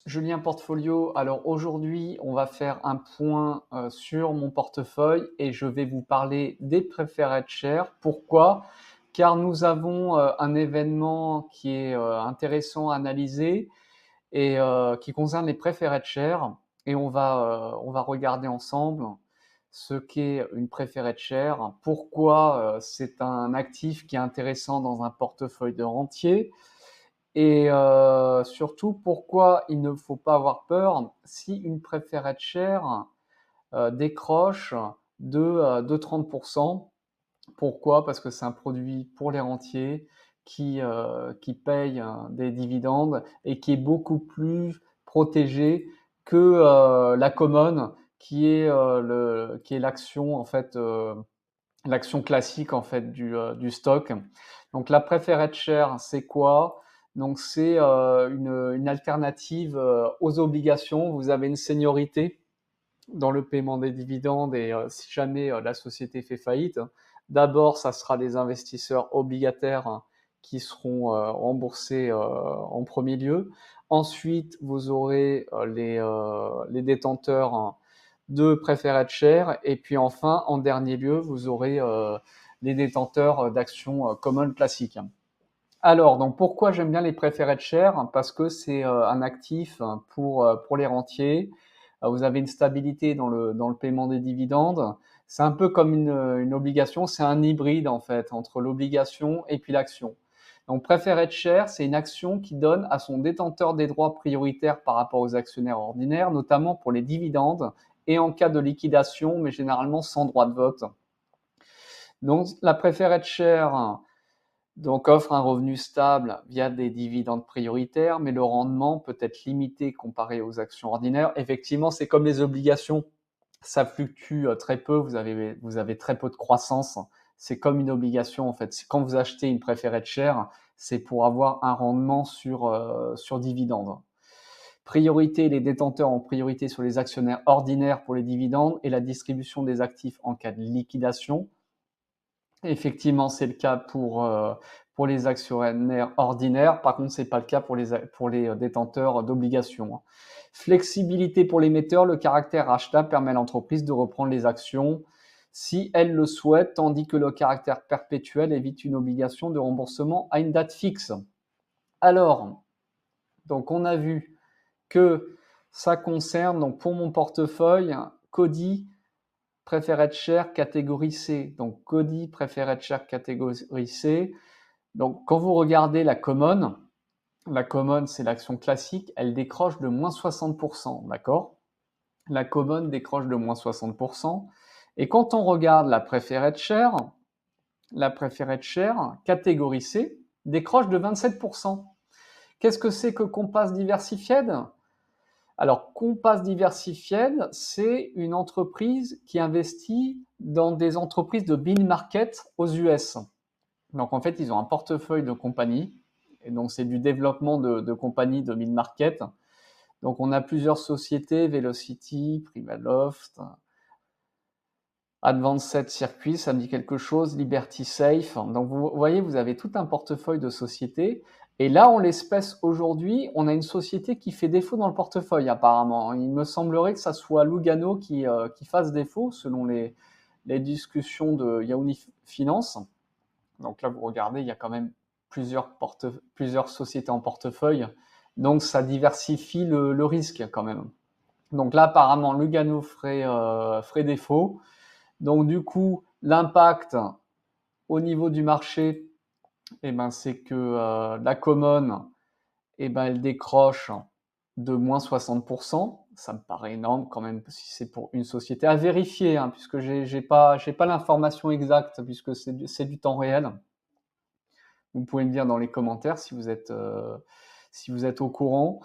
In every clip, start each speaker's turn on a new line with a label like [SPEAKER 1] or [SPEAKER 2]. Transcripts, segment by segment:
[SPEAKER 1] Julien Portfolio. Alors aujourd'hui, on va faire un point sur mon portefeuille et je vais vous parler des preferred shares. Pourquoi? Car nous avons un événement qui est intéressant à analyser et qui concerne les preferred shares. Et on va regarder ensemble ce qu'est une preferred share, pourquoi c'est un actif qui est intéressant dans un portefeuille de rentier et surtout, pourquoi il ne faut pas avoir peur si une preferred share décroche de 30%. Pourquoi? Parce que c'est un produit pour les rentiers qui paye des dividendes et qui est beaucoup plus protégé que la common qui est l'action en fait l'action classique en fait du stock. Donc la preferred share, c'est quoi? Donc c'est une alternative aux obligations. Vous avez une seniorité dans le paiement des dividendes et si jamais la société fait faillite, d'abord ça sera des investisseurs obligataires qui seront remboursés en premier lieu. Ensuite, vous aurez les détenteurs de preferred share et puis enfin, en dernier lieu, vous aurez les détenteurs d'actions common classiques. Alors, donc pourquoi j'aime bien les preferred shares? Parce que c'est un actif pour les rentiers. Vous avez une stabilité dans le paiement des dividendes. C'est un peu comme une obligation, c'est un hybride en fait entre l'obligation et puis l'action. Donc preferred share, c'est une action qui donne à son détenteur des droits prioritaires par rapport aux actionnaires ordinaires, notamment pour les dividendes et en cas de liquidation, mais généralement sans droit de vote. Donc la preferred share donc offre un revenu stable via des dividendes prioritaires, mais le rendement peut être limité comparé aux actions ordinaires. Effectivement, c'est comme les obligations, ça fluctue très peu, vous avez très peu de croissance. C'est comme une obligation en fait. Quand vous achetez une preferred share, c'est pour avoir un rendement sur dividendes. Priorité, les détenteurs ont priorité sur les actionnaires ordinaires pour les dividendes et la distribution des actifs en cas de liquidation. Effectivement, c'est le cas pour les actionnaires ordinaires. Par contre, ce n'est pas le cas pour les détenteurs d'obligations. Flexibilité pour l'émetteur, le caractère achetable permet à l'entreprise de reprendre les actions si elle le souhaite, tandis que le caractère perpétuel évite une obligation de remboursement à une date fixe. Alors, donc on a vu que ça concerne, donc pour mon portefeuille, Cody, preferred share catégorie C. Donc Cody preferred share catégorie C. Donc quand vous regardez la common c'est l'action classique, elle décroche de moins 60%, d'accord? La common décroche de moins 60%. Et quand on regarde la preferred share catégorie C décroche de 27%. Qu'est-ce que c'est que Compass Diversified? Alors, Compass Diversified, c'est une entreprise qui investit dans des entreprises de bin market aux US. Donc, en fait, ils ont un portefeuille de compagnies. Et donc, c'est du développement de compagnies de bin market. Donc, on a plusieurs sociétés, Velocity, Primaloft, Advanced Circuits, ça me dit quelque chose, Liberty Safe. Donc, vous voyez, vous avez tout un portefeuille de sociétés. Et là, en l'espèce, aujourd'hui, on a une société qui fait défaut dans le portefeuille, apparemment. Il me semblerait que ça soit Lugano qui fasse défaut, selon les discussions de Yaouni Finance. Donc là, vous regardez, il y a quand même plusieurs sociétés en portefeuille. Donc, ça diversifie le risque quand même. Donc là, apparemment, Lugano ferait défaut. Donc du coup, l'impact au niveau du marché, eh ben, c'est que la common, eh ben, elle décroche de moins 60%. Ça me paraît énorme quand même si c'est pour une société à vérifier, hein, puisque j'ai pas l'information exacte, puisque c'est du temps réel. Vous pouvez me dire dans les commentaires si vous êtes au courant.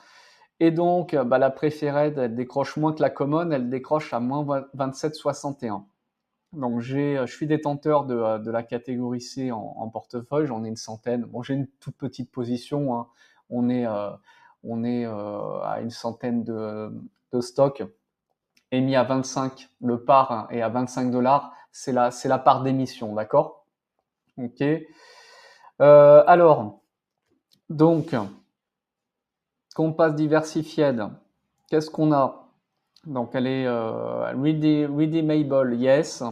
[SPEAKER 1] Et donc, bah, la preferred, elle décroche moins que la common, elle décroche à moins 27,61. Donc je suis détenteur de la catégorie C en portefeuille, j'en ai une centaine. Bon, j'ai une toute petite position, hein. On est, à une centaine de stocks émis à 25, le par hein, est à 25 $, c'est la part d'émission, d'accord? Ok. Alors, donc, qu'on passe diversified, qu'est-ce qu'on a? Donc, elle est redeemable, yes.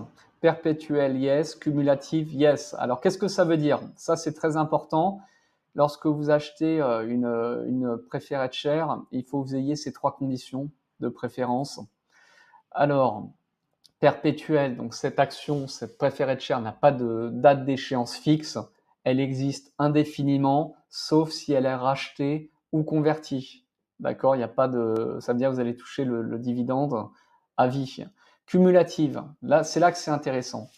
[SPEAKER 1] Perpétuelle, yes. Cumulative, yes. Alors, qu'est-ce que ça veut dire? Ça, c'est très important. Lorsque vous achetez une preferred share, il faut que vous ayez ces 3 conditions de préférence. Alors, perpétuelle, donc cette action, cette preferred share n'a pas de date d'échéance fixe. Elle existe indéfiniment, sauf si elle est rachetée ou convertie. D'accord? Il n'y a pas de. Ça veut dire que vous allez toucher le dividende à vie. Cumulative, là, c'est là que c'est intéressant.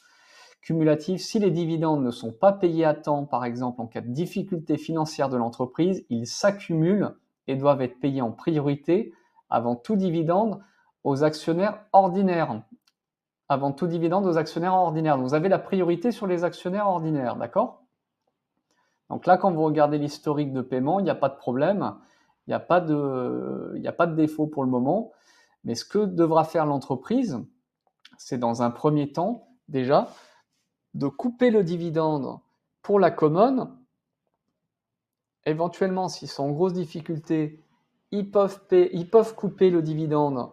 [SPEAKER 1] Cumulative, si les dividendes ne sont pas payés à temps, par exemple en cas de difficulté financière de l'entreprise, ils s'accumulent et doivent être payés en priorité avant tout dividende aux actionnaires ordinaires. Avant tout dividende aux actionnaires ordinaires. Donc, vous avez la priorité sur les actionnaires ordinaires, d'accord? Donc là, quand vous regardez l'historique de paiement, il n'y a pas de problème, il n'y a pas de défaut pour le moment. Mais ce que devra faire l'entreprise, c'est dans un premier temps, déjà, de couper le dividende pour la common. Éventuellement, s'ils sont en grosse difficulté, ils peuvent couper le dividende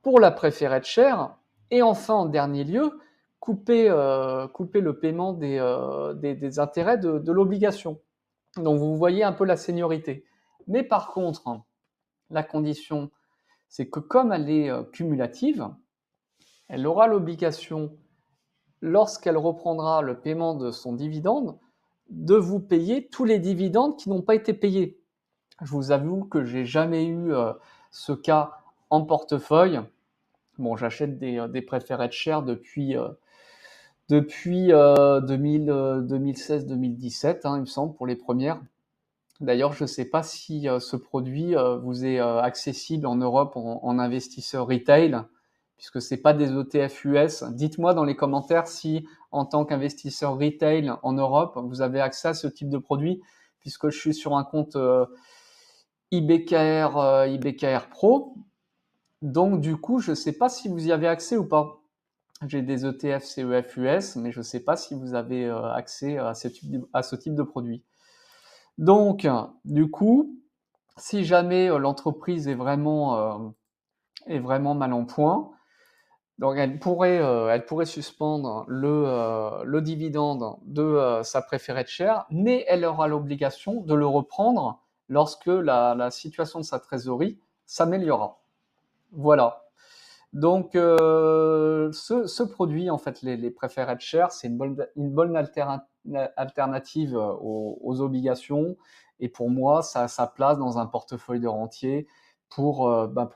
[SPEAKER 1] pour la preferred share. Et enfin, en dernier lieu, couper le paiement des intérêts de l'obligation. Donc, vous voyez un peu la seniorité. Mais par contre, la condition, c'est que comme elle est cumulative, elle aura l'obligation, lorsqu'elle reprendra le paiement de son dividende, de vous payer tous les dividendes qui n'ont pas été payés. Je vous avoue que j'ai jamais eu ce cas en portefeuille. Bon, j'achète des preferred shares depuis 2016-2017, il me semble, pour les premières. D'ailleurs, je ne sais pas si ce produit vous est accessible en Europe en investisseur retail, puisque ce n'est pas des ETF US. Dites-moi dans les commentaires si, en tant qu'investisseur retail en Europe, vous avez accès à ce type de produit, puisque je suis sur un compte IBKR Pro. Donc, du coup, je ne sais pas si vous y avez accès ou pas. J'ai des ETF CEF US, mais je ne sais pas si vous avez accès à ce type de produit. Donc, du coup, si jamais l'entreprise est vraiment mal en point, donc elle pourrait suspendre le dividende de sa preferred share, mais elle aura l'obligation de le reprendre lorsque la situation de sa trésorerie s'améliorera. Voilà. Donc, ce produit, en fait, les preferred shares, c'est une bonne alternative aux obligations. Et pour moi, ça a sa place dans un portefeuille de rentier pour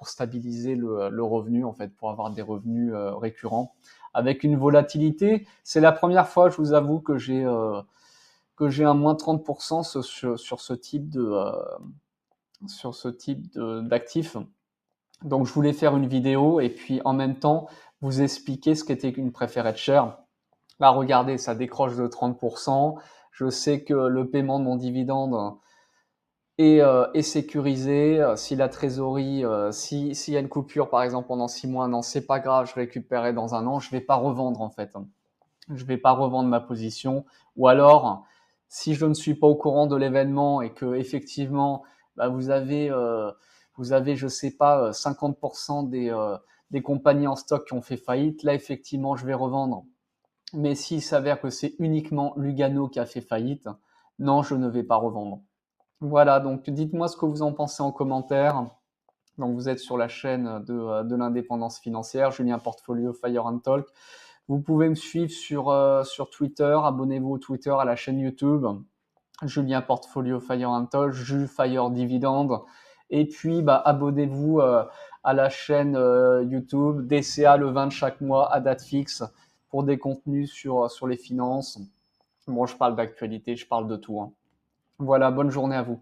[SPEAKER 1] stabiliser le revenu, en fait, pour avoir des revenus récurrents. Avec une volatilité, c'est la première fois, je vous avoue, que j'ai un moins 30% sur ce type d'actifs. Donc, je voulais faire une vidéo et puis en même temps vous expliquer ce qu'était une preferred share. Là, regardez, ça décroche de 30%. Je sais que le paiement de mon dividende est sécurisé. Si la trésorerie, s'il y a une coupure, par exemple, pendant 6 mois, non, c'est pas grave, je récupérerai dans un an. Je vais pas revendre, en fait. Je vais pas revendre ma position. Ou alors, si je ne suis pas au courant de l'événement et que effectivement, vous avez, je sais pas, 50% des compagnies en stock qui ont fait faillite, là, effectivement, je vais revendre. Mais s'il s'avère que c'est uniquement Lugano qui a fait faillite, non, je ne vais pas revendre. Voilà, donc dites-moi ce que vous en pensez en commentaire. Donc, vous êtes sur la chaîne de l'indépendance financière, Julien Portfolio Fire and Talk. Vous pouvez me suivre sur Twitter, abonnez-vous au Twitter, à la chaîne YouTube, Julien Portfolio Fire and Talk, Jules Fire Dividende. Et puis, abonnez-vous à la chaîne YouTube, DCA le 20 de chaque mois à date fixe pour des contenus sur les finances. Bon, je parle d'actualité, je parle de tout. Voilà, bonne journée à vous.